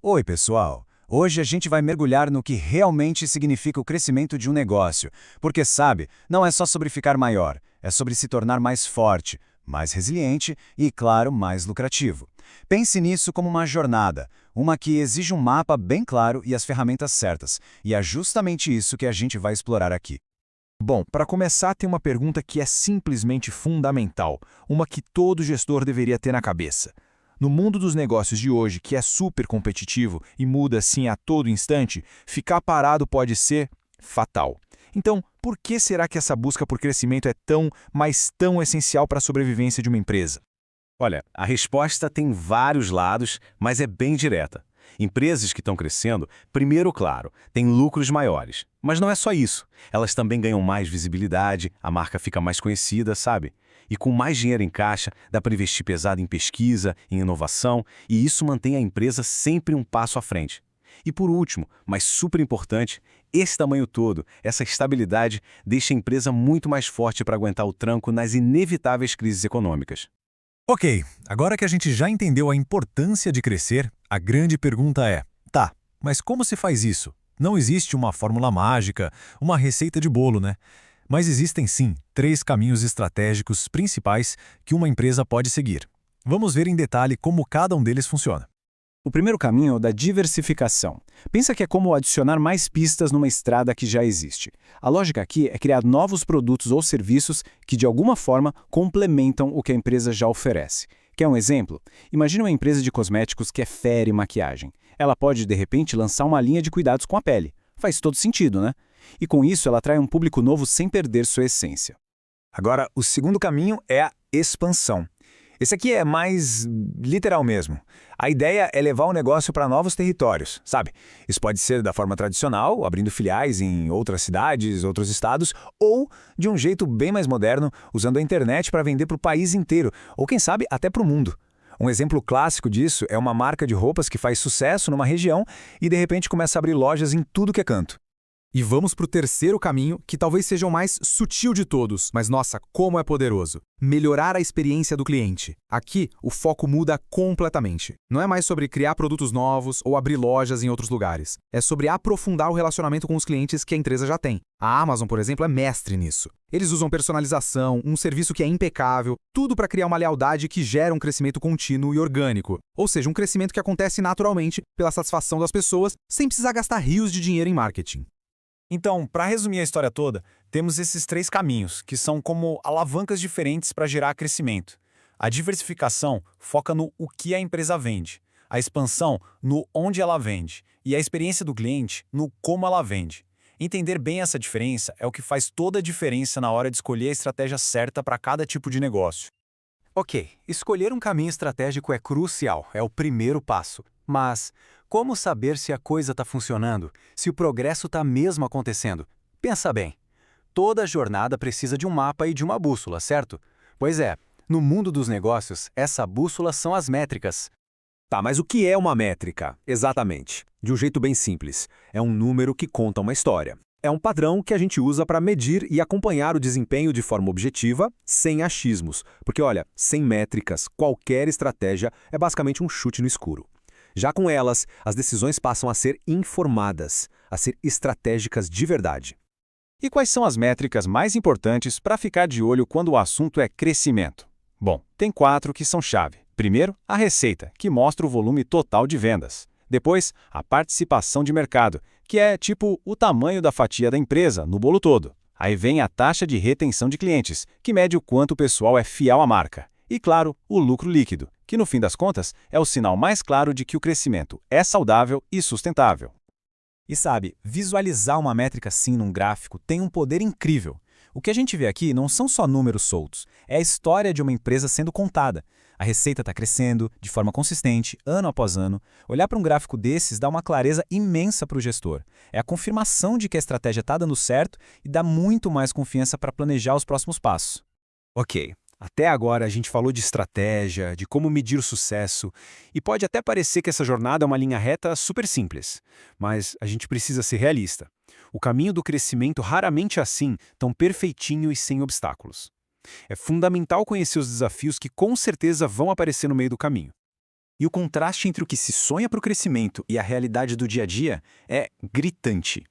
Oi, pessoal! Hoje a gente vai mergulhar no que realmente significa o crescimento de um negócio. Porque, sabe, não é só sobre ficar maior, é sobre se tornar mais forte, mais resiliente e, claro, mais lucrativo. Pense nisso como uma jornada, uma que exige um mapa bem claro e as ferramentas certas. E é justamente isso que a gente vai explorar aqui. Bom, para começar, tem uma pergunta que é simplesmente fundamental, uma que todo gestor deveria ter na cabeça. No mundo dos negócios de hoje, que é super competitivo e muda assim a todo instante, ficar parado pode ser fatal. Então, por que será que essa busca por crescimento é tão, mas tão essencial para a sobrevivência de uma empresa? Olha, a resposta tem vários lados, mas é bem direta. Empresas que estão crescendo, primeiro, claro, têm lucros maiores. Mas não é só isso. Elas também ganham mais visibilidade, a marca fica mais conhecida, sabe? E com mais dinheiro em caixa, dá para investir pesado em pesquisa, em inovação, e isso mantém a empresa sempre um passo à frente. E por último, mas super importante, esse tamanho todo, essa estabilidade, deixa a empresa muito mais forte para aguentar o tranco nas inevitáveis crises econômicas. Ok, agora que a gente já entendeu a importância de crescer, a grande pergunta é: tá, mas como se faz isso? Não existe uma fórmula mágica, uma receita de bolo, né? Mas existem sim três caminhos estratégicos principais que uma empresa pode seguir. Vamos ver em detalhe como cada um deles funciona. O primeiro caminho é o da diversificação. Pensa que é como adicionar mais pistas numa estrada que já existe. A lógica aqui é criar novos produtos ou serviços que, de alguma forma, complementam o que a empresa já oferece. Quer um exemplo? Imagine uma empresa de cosméticos que é fera em maquiagem. Ela pode, de repente, lançar uma linha de cuidados com a pele. Faz todo sentido, né? E com isso, ela atrai um público novo sem perder sua essência. Agora, o segundo caminho é a expansão. Esse aqui é mais literal mesmo. A ideia é levar o negócio para novos territórios, sabe? Isso pode ser da forma tradicional, abrindo filiais em outras cidades, outros estados, ou de um jeito bem mais moderno, usando a internet para vender para o país inteiro, ou quem sabe até para o mundo. Um exemplo clássico disso é uma marca de roupas que faz sucesso numa região e de repente começa a abrir lojas em tudo que é canto. E vamos para o terceiro caminho, que talvez seja o mais sutil de todos, mas nossa, como é poderoso. Melhorar a experiência do cliente. Aqui, o foco muda completamente. Não é mais sobre criar produtos novos ou abrir lojas em outros lugares. É sobre aprofundar o relacionamento com os clientes que a empresa já tem. A Amazon, por exemplo, é mestre nisso. Eles usam personalização, um serviço que é impecável, tudo para criar uma lealdade que gera um crescimento contínuo e orgânico. Ou seja, um crescimento que acontece naturalmente pela satisfação das pessoas, sem precisar gastar rios de dinheiro em marketing. Então, para resumir a história toda, temos esses três caminhos, que são como alavancas diferentes para gerar crescimento. A diversificação foca no o que a empresa vende, a expansão no onde ela vende e a experiência do cliente no como ela vende. Entender bem essa diferença é o que faz toda a diferença na hora de escolher a estratégia certa para cada tipo de negócio. Ok, escolher um caminho estratégico é crucial, é o primeiro passo. Mas como saber se a coisa está funcionando, se o progresso está mesmo acontecendo? Pensa bem, toda jornada precisa de um mapa e de uma bússola, certo? Pois é, no mundo dos negócios, essa bússola são as métricas. Tá, mas o que é uma métrica? Exatamente. De um jeito bem simples. É um número que conta uma história. É um padrão que a gente usa para medir e acompanhar o desempenho de forma objetiva, sem achismos. Porque, olha, sem métricas, qualquer estratégia é basicamente um chute no escuro. Já com elas, as decisões passam a ser informadas, a ser estratégicas de verdade. E quais são as métricas mais importantes para ficar de olho quando o assunto é crescimento? Bom, tem 4 que são chave. Primeiro, a receita, que mostra o volume total de vendas. Depois, a participação de mercado, que é tipo o tamanho da fatia da empresa no bolo todo. Aí vem a taxa de retenção de clientes, que mede o quanto o pessoal é fiel à marca. E, claro, o lucro líquido, que no fim das contas é o sinal mais claro de que o crescimento é saudável e sustentável. E sabe, visualizar uma métrica assim num gráfico tem um poder incrível. O que a gente vê aqui não são só números soltos, é a história de uma empresa sendo contada. A receita está crescendo, de forma consistente, ano após ano. Olhar para um gráfico desses dá uma clareza imensa para o gestor. É a confirmação de que a estratégia está dando certo e dá muito mais confiança para planejar os próximos passos. Ok, até agora a gente falou de estratégia, de como medir o sucesso, e pode até parecer que essa jornada é uma linha reta super simples, mas a gente precisa ser realista. O caminho do crescimento raramente é assim, tão perfeitinho e sem obstáculos. É fundamental conhecer os desafios que com certeza vão aparecer no meio do caminho. E o contraste entre o que se sonha para o crescimento e a realidade do dia a dia é gritante.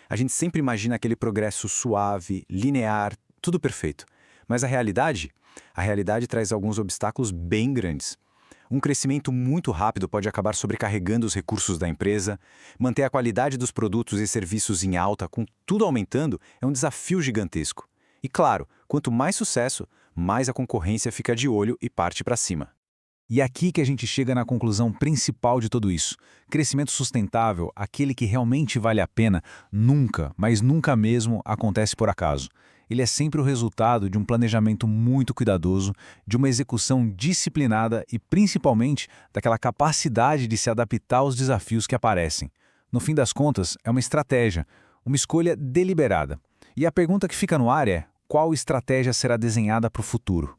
A gente sempre imagina aquele progresso suave, linear, tudo perfeito. Mas a realidade? A realidade traz alguns obstáculos bem grandes. Um crescimento muito rápido pode acabar sobrecarregando os recursos da empresa. Manter a qualidade dos produtos e serviços em alta, com tudo aumentando, é um desafio gigantesco. E claro, quanto mais sucesso, mais a concorrência fica de olho e parte para cima. E é aqui que a gente chega na conclusão principal de tudo isso. Crescimento sustentável, aquele que realmente vale a pena, nunca, mas nunca mesmo acontece por acaso. Ele é sempre o resultado de um planejamento muito cuidadoso, de uma execução disciplinada e, principalmente, daquela capacidade de se adaptar aos desafios que aparecem. No fim das contas, é uma estratégia, uma escolha deliberada. E a pergunta que fica no ar é: qual estratégia será desenhada para o futuro?